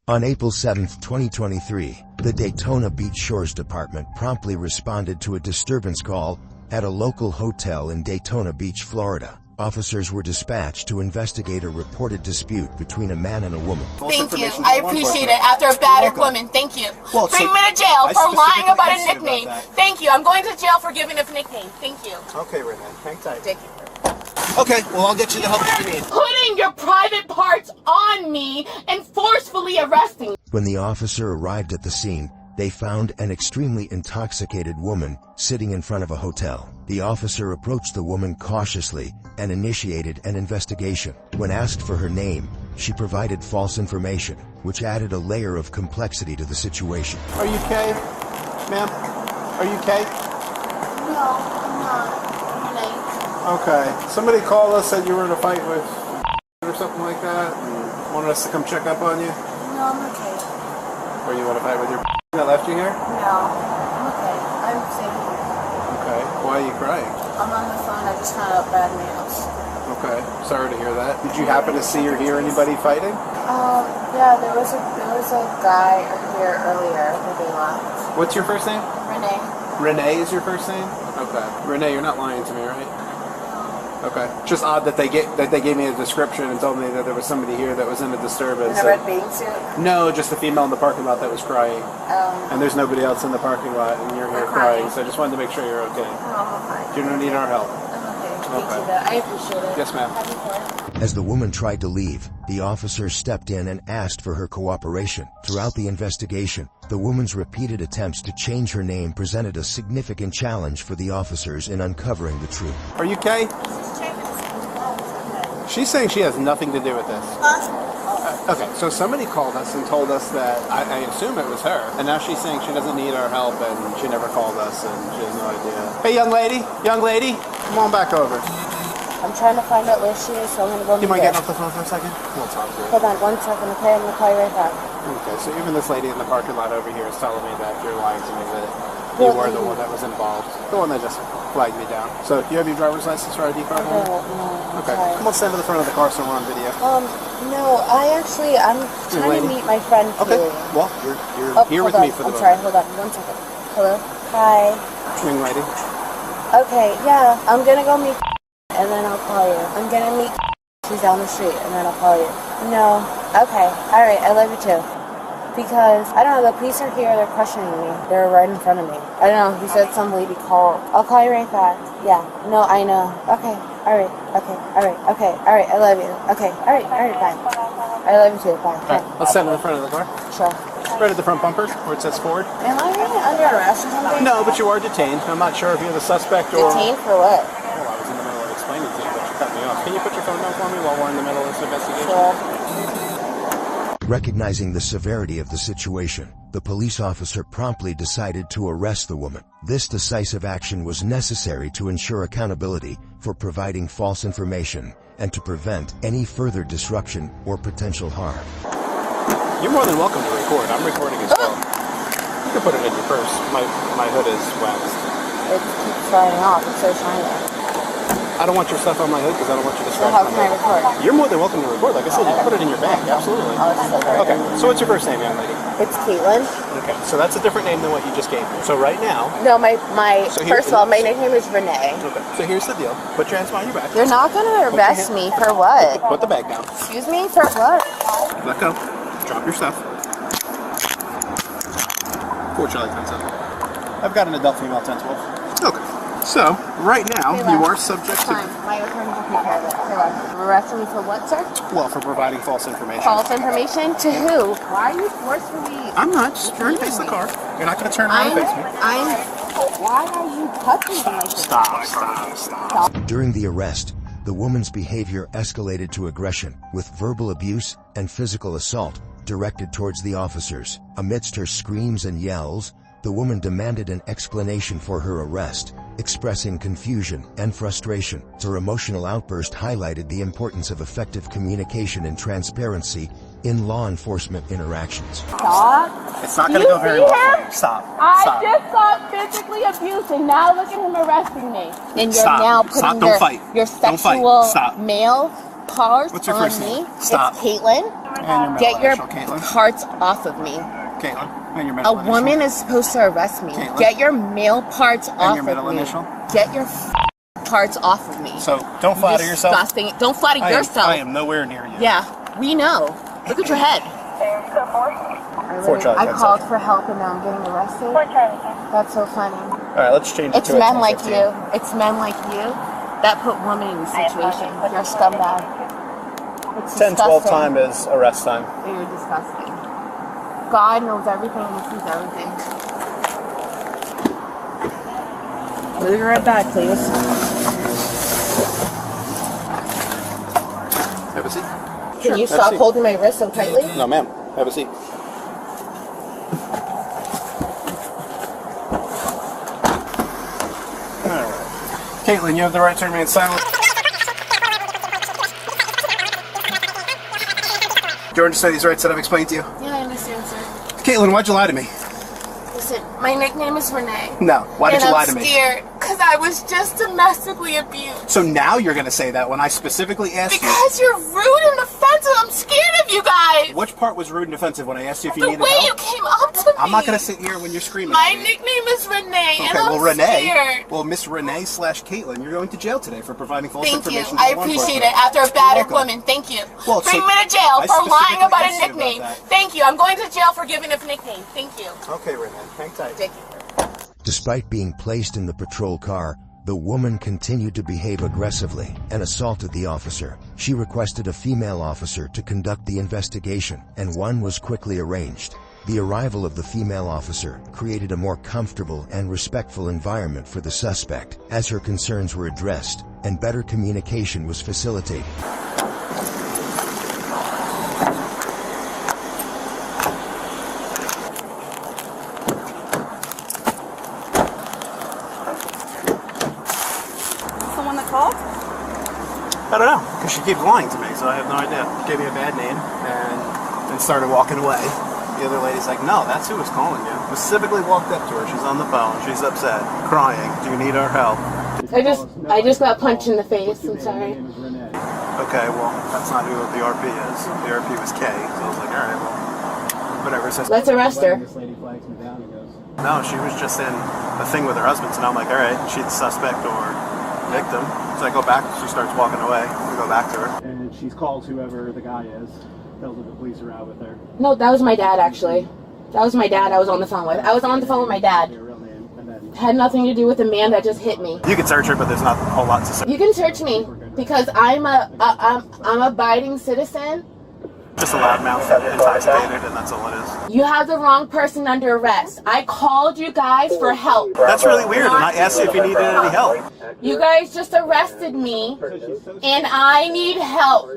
On April 7, 2023, the Daytona Beach Shores Department promptly responded to a disturbance call at a local hotel in Daytona Beach, Florida. Officers were dispatched to investigate a reported dispute between a man and a woman. Thank you. I appreciate it. After a battered woman, thank you. Well, bring me to jail for lying about a nickname. Thank you. I'm going to jail for giving a nickname. Thank you. Okay, Renee. Hang tight. Thank you. Okay, well, I'll get you the help that you need. Putting your private parts on me and forcefully arresting me. When the officer arrived at the scene, they found an extremely intoxicated woman sitting in front of a hotel. The officer approached the woman cautiously and initiated an investigation. When asked for her name, she provided false information, which added a layer of complexity to the situation. Are you okay, ma'am? Are you okay? No, I'm not. Okay. Somebody called us, said you were in a fight with or something like that, and wanted us to come check up on you. No, I'm okay. Or you want to fight with your that left you here? No, I'm okay. I'm safe here. Okay. Why are you crying? I'm on the phone. I just found out bad news. Okay. Sorry to hear that. Did you happen to see or hear anybody fighting? Yeah, there was a guy here earlier when they left. What's your first name? Renee. Renee is your first name? Okay. Renee, you're not lying to me, right? Okay. Just odd that they gave me a description and told me that there was somebody here that was in a disturbance. In a red bathing suit? No, just a female in the parking lot that was crying. And there's nobody else in the parking lot, and you're here crying. So I just wanted to make sure you're okay. I'm fine. You don't need our help. I'm okay. Thank you, I appreciate it. Yes, ma'am. As the woman tried to leave, the officer stepped in and asked for her cooperation. Throughout the investigation, the woman's repeated attempts to change her name presented a significant challenge for the officers in uncovering the truth. Are you okay? She's saying she has nothing to do with this. Okay, so somebody called us and told us that, I assume it was her, and now she's saying she doesn't need our help and she never called us and she has no idea. Hey, young lady, come on back over. I'm trying to find out where she is, so I'm going to go. Do you mind getting off the phone for a second? We'll talk to her. Hold on 1 second, okay? I'm going to call you right back. Okay, so even this lady in the parking lot over here is telling me that you're lying to me that you were the one that was involved. The one that just flagged me down. So, do you have your driver's license or ID card? No. Okay, come on, stand to the front of the car so we're on video. No, I'm trying to meet my friend. Okay, well, you're here with me for the moment. I'm sorry, hold on 1 second. Hello? Hi. Young lady. Okay, yeah, I'm going to go meet and then I'll call you. I'm going to meet she's down the street and then I'll call you. No. Okay, alright, I love you too. Because, I don't know, the police are here, they're questioning me. They're right in front of me. I don't know, he said some lady called. I'll call you right back. Yeah, no, I know. Okay, alright, I love you. Okay, alright, bye. I love you too, bye. Alright, let's stand in the front of the car. Sure. Right at the front bumper, where it says forward. Am I really under arrest or something? No, but you are detained. I'm not sure if you're the suspect or... Detained for what? Well, I was in the middle of explaining to you, but you cut me off. Can you put your phone down for me while we're in the middle of this investigation? Sure. Recognizing the severity of the situation, the police officer promptly decided to arrest the woman. This decisive action was necessary to ensure accountability for providing false information and to prevent any further disruption or potential harm. You're more than welcome to record. I'm recording as well. You can put it in your purse. My hood is waxed. It keeps sliding off. It's so shiny. I don't want your stuff on my hood because I don't want you to scratch So how can I record? You're more than welcome to record. Like I said, you can put it in your bag. Absolutely. Oh, it's so very Okay, so what's your first name, young lady? It's Caitlin. Okay, so that's a different name than what you just gave me. So right now... No, first of all, my nickname is Renee. Okay, so here's the deal. Put your hands behind your back. You're not going to arrest me for what? Put the bag down. Excuse me? For what? Let go. Drop your stuff. What would you like, 10-7? I've got an adult female 10-12. Okay. So, right now, you are subject to... My attorney will take care of it. You're arresting me for what, sir? Well, for providing false information. False information? To who? Why are you forcefully... I'm not. Just turn and face the car. You're not going to turn around and face me. Why are you touching me like this? Stop. During the arrest, the woman's behavior escalated to aggression, with verbal abuse and physical assault directed towards the officers. Amidst her screams and yells, the woman demanded an explanation for her arrest, expressing confusion and frustration. Her emotional outburst highlighted the importance of effective communication and transparency in law enforcement interactions. Stop. It's not going to go very well. Stop. I just saw physically abuse and now look at him arresting me. And you're now putting your sexual male parts on me. Stop. It's Caitlin. And your Get your middle initial, Caitlin. parts off of me. Caitlin. And your A middle initial. woman is supposed to arrest me. Caitlin. Get your male parts off your middle of me. initial. Get your parts off of me. So don't flatter yourself. Disgusting. Don't flatter yourself. I am nowhere near you. Yeah, we know. Look at your head. I called for help and now I'm getting arrested. That's so funny. Alright, let's change it It's to men like 10:15. you. It's men like you that put women in this situation. You're a scumbag. It's 10-12 disgusting. time is arrest time. You're disgusting. God knows everything and sees everything. We'll be right back, please. Have a seat. Can you have a stop seat. holding my wrist so tightly? No, ma'am. Have a seat. Alright. Caitlin, you have the right to remain silent. Do you understand these rights that I've explained to you? Yeah, I understand, sir. Caitlin, why'd you lie to me? Listen, my nickname is Renee. No. Why did you lie to me? And I'm scared because I was just domestically abused. So now you're going to say that when I specifically asked you. Because you're rude and offensive. I'm scared of you guys. Which part was rude and offensive when I asked you if you The needed way help? you came up to me. I'm not going to sit here when you're screaming. My at me. nickname is Renee, Okay, and I'm well, Renee. scared. Well, Miss Renee / Caitlin, you're going to jail today for providing false Thank you. information. to I law appreciate enforcement. it. After a battered You're welcome. woman, thank you. Well, Bring so me to jail I for lying specifically about a asked you about nickname. that. Thank you. I'm going to jail for giving a nickname. Thank you. Okay, Renee. Hang tight. Thank you. Despite being placed in the patrol car, the woman continued to behave aggressively and assaulted the officer. She requested a female officer to conduct the investigation, and one was quickly arranged. The arrival of the female officer created a more comfortable and respectful environment for the suspect, as her concerns were addressed and better communication was facilitated. I don't know, because she keeps lying to me, so I have no idea. She gave me a bad name and started walking away. The other lady's like, no, that's who was calling you. Specifically walked up to her. She's on the phone. She's upset, crying. Do you need our help? I just got punched in the face. I'm sorry. Okay, well, that's not who the RP is. The RP was Kay, so I was like, all right, well, whatever. So Let's arrest her. no, she was just in a thing with her husband, so now I'm like, all right, she's the suspect or victim. So I go back, she starts walking away. We go back to her. And she calls whoever the guy is, tells her the police are out with her. No, that was my dad, actually. That was my dad I was on the phone with. I was on the phone with my dad. Your real name, and then Had nothing to do with the man that just hit me. You can search her, but there's not a whole lot to search. You can search me because I'm a abiding citizen. Just a loudmouth, intoxicated, and that's all it is. You have the wrong person under arrest. I called you guys for help. That's really weird, and I asked you if you needed any help. You guys just arrested me, and I need help.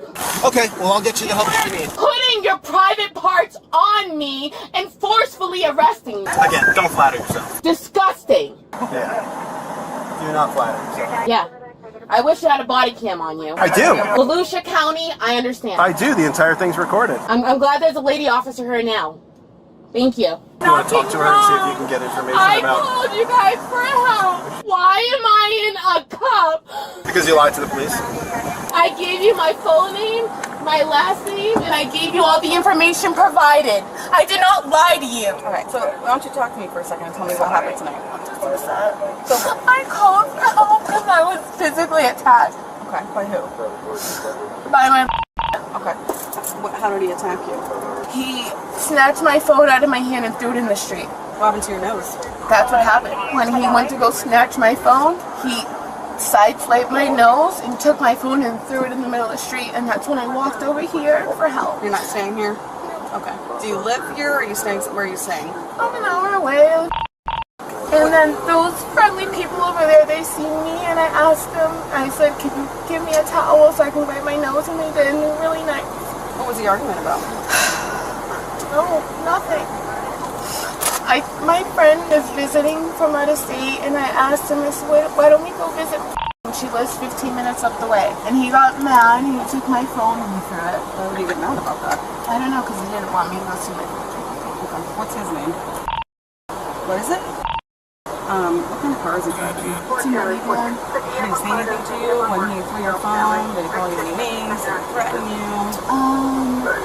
Okay, well, I'll get you the help you need. Putting your private parts on me and forcefully arresting me. Again, don't flatter yourself. Disgusting. Yeah. Do not flatter yourself. Yeah. I wish I had a body cam on you. I do. Volusia County, I understand. I do. The entire thing's recorded. I'm glad there's a lady officer here now. Thank you. You want to talk to her and see if you can get information I about... called you guys for help. Why am I in a cup? Because you lied to the police? I gave you my full name, my last name, and I gave you all the information provided. I did not lie to you. All right, so why don't you talk to me for a second and tell me what happened tonight? So I called for help because I was physically attacked. Okay, by who? By my... Okay. How did he attack you? He snatched my phone out of my hand and threw it in the street. What happened to your nose? That's what happened. When he went to go snatch my phone, he sideswiped my nose and took my phone and threw it in the middle of the street, and that's when I walked over here for help. You're not staying here? Okay. Do you live here or are you staying, where are you staying? I'm an hour away. And then those friendly people over there, they see me, and I asked them, I said, can you give me a towel so I can wipe my nose? And they did, and they were really nice. What was the argument about? Oh, nothing. My friend is visiting from out of state, and I asked him, I said, why don't we go visit? And she lives 15 minutes up the way. And he got mad, and he took my phone and he threw it. Why would you get mad about that? I don't know, because he didn't want me to go see my phone. Okay. What's his name? What is it? What kind of car is he driving? To Maryland. Did he say anything to you when he threw your phone? Did he call you any names? Did he threaten you?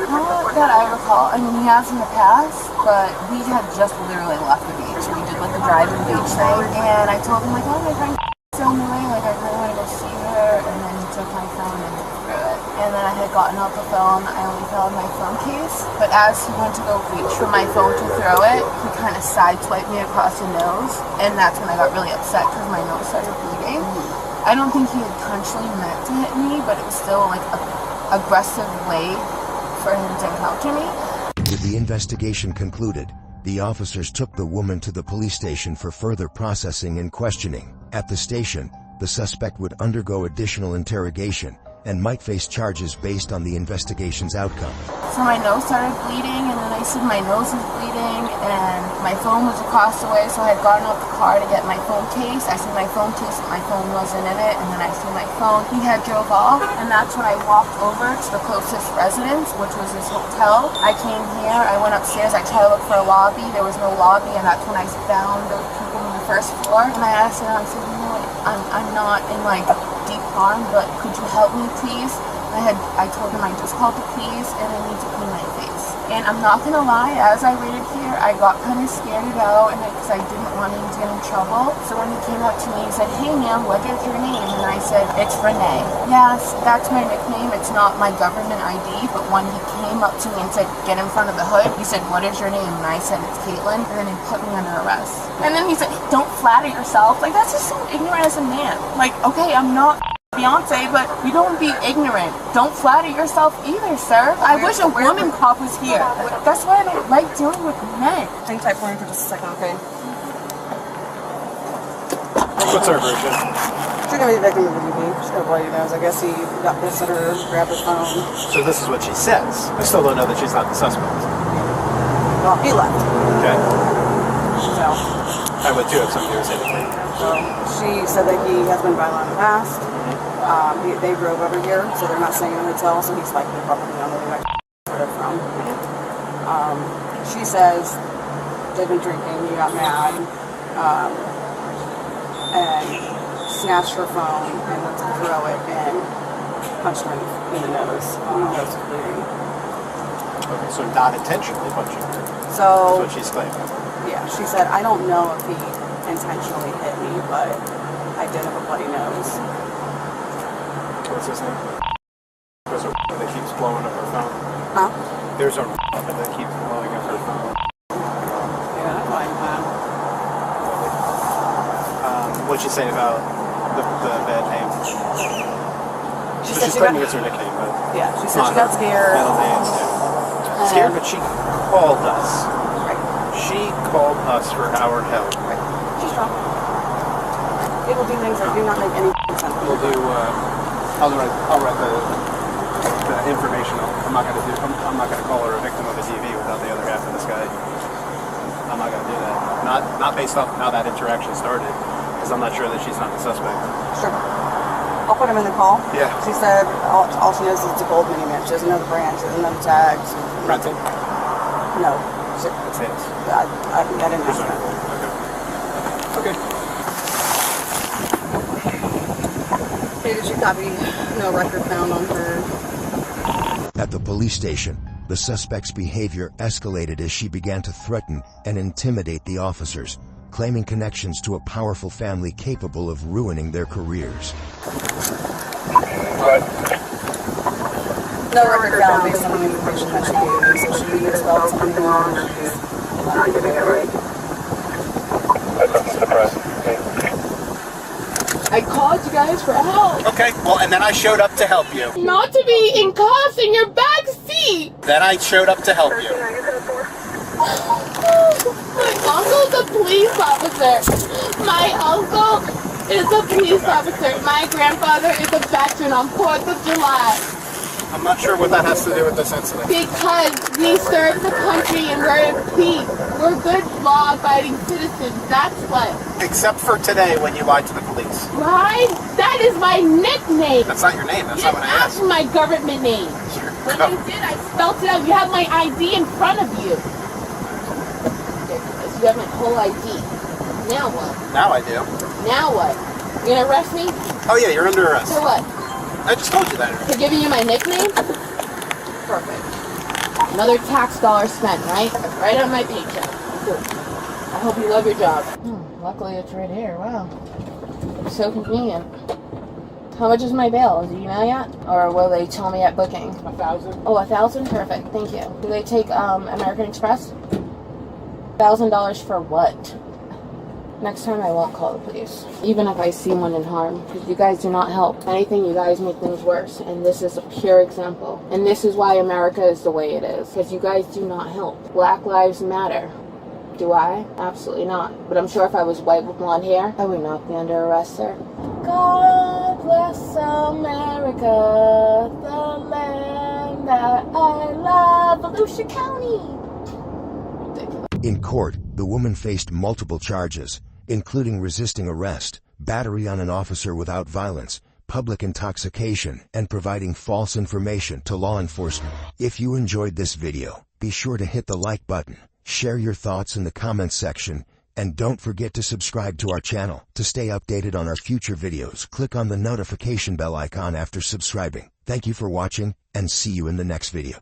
Not that I recall. I mean, he has in the past, but we had just literally left the beach. We did like the drive-in beach thing, and I told him like, oh, my friend still on the way, like I really want to go see her, and then he took my phone and threw it. And then I had gotten out the phone. I only found my phone case, but as he went to go reach for my phone to throw it, he kind of sideswiped me across the nose, and that's when I got really upset because my nose started bleeding. I don't think he intentionally meant to hit me, but it was still like a aggressive way for him to encounter me. With the investigation concluded, the officers took the woman to the police station for further processing and questioning. At the station, the suspect would undergo additional interrogation and might face charges based on the investigation's outcome. So my nose started bleeding, and then I said my nose is bleeding, and my phone was across the way, so I had gotten out the car to get my phone case. I see my phone case, but my phone wasn't in it, and then I see my phone. He had drove off, and that's when I walked over to the closest residence, which was his hotel. I came here, I went upstairs, I tried to look for a lobby. There was no lobby, and that's when I found those people on the first floor. And I asked him, I said, you know what, I'm not in like deep harm, but could you help me please? I told him I just called the police and I need to clean my face. And I'm not gonna lie, as I waited here, I got kind of scared out, and because I didn't want him to get in trouble. So when he came up to me, he said, "Hey ma'am, what is your name?" And I said, "It's Renee." Yes, that's my nickname. It's not my government ID. But when he came up to me and said, "Get in front of the hood," he said, "What is your name?" And I said, "It's Caitlin." And then he put me under arrest. And then he said, "Don't flatter yourself." Like, that's just so ignorant as a man. Like, okay, I'm not Beyonce, but you don't be ignorant. Don't flatter yourself either, sir. I wish a woman cop was here. That's why I don't like dealing with men. Hang tight for me for just a second, okay? What's her version? She's gonna be victim of abuse. She's gonna blow your nose. I guess he got pissed at her, grabbed her phone. So this is what she says. I still don't know that she's not the suspect. Well, he left. Okay. So, I would too if somebody was hitting me. so she said that he has been violent in the past. They drove over here, so they're not staying in the hotel, so he's likely probably on the way back where they're from. She says they've been drinking, he got mad, and snatched her phone and went to throw it and punched her in the nose. And the nose was bleeding. Okay, so not intentionally punching her. So, That's what she's claiming. yeah, she said, I don't know if he intentionally hit me, but I did have a bloody nose. What's his name? There's a that keeps blowing up her phone. Huh? There's a that keeps blowing up her phone. Yeah, I'm fine with that. What'd she say about the bad name? She So said she's she claiming got, it's her nickname, but yeah, she said not she got her scared. middle name. Yeah. Scared, but she called us. Right. She called us for our help. Right. She's strong. People do things that do not make any sense. We'll do. I'll write the information. I'm not gonna call her a victim of a DV without the other half of this guy. I'm not gonna do that. Not based off how that interaction started, because I'm not sure that she's not the suspect. Sure. I'll put him in the call. Yeah. She said all she knows is it's a gold minivan. She doesn't know the brand. She doesn't know the tags. Rental. No. It's his. I didn't ask that. Okay. Okay, did you copy? No record found on her. At the police station, the suspect's behavior escalated as she began to threaten and intimidate the officers, claiming connections to a powerful family capable of ruining their careers. No record found based on the information that she gave me, so she either spelled something wrong or she's not giving it right. I called you guys for help. Okay. Well, and then I showed up to help you. Not to be in cuffs in your back seat. Then I showed up to help you. My uncle's a police officer. My uncle is a police officer. My grandfather is a veteran on 4th of July. I'm not sure what that has to do with this incident. Because we serve the country and we're at peace. We're good law-abiding citizens. That's what. Except for today when you lied to the police. Right? That is my nickname. That's not your name. That's not It's what I asked. actually my government name. When you did, I spelled it out. You have my ID in front of you. You have my whole ID. Now what? Now I do. Now what? You gonna arrest me? Oh yeah, you're under arrest. For what? I just told you that. For giving you my nickname? Perfect. Another tax dollar spent, right? Right on my paycheck. Cool. I hope you love your job. Luckily it's right here. Wow. So convenient. How much is my bail? Is it email yet? Or will they tell me at booking? 1,000. Oh, 1,000? Perfect. Thank you. Do they take American Express? $1,000 for what? Next time I won't call the police. Even if I see one in harm. Because you guys do not help. If anything, you guys make things worse. And this is a pure example. And this is why America is the way it is. Because you guys do not help. Black lives matter. Do I? Absolutely not. But I'm sure if I was white with blonde hair, I would not be under arrest, sir. God bless America, the land that I love, Volusia County. Ridiculous. In court, the woman faced multiple charges, including resisting arrest, battery on an officer without violence, public intoxication, and providing false information to law enforcement. If you enjoyed this video, be sure to hit the like button, share your thoughts in the comments section, and don't forget to subscribe to our channel. To stay updated on our future videos, click on the notification bell icon after subscribing. Thank you for watching, and see you in the next video.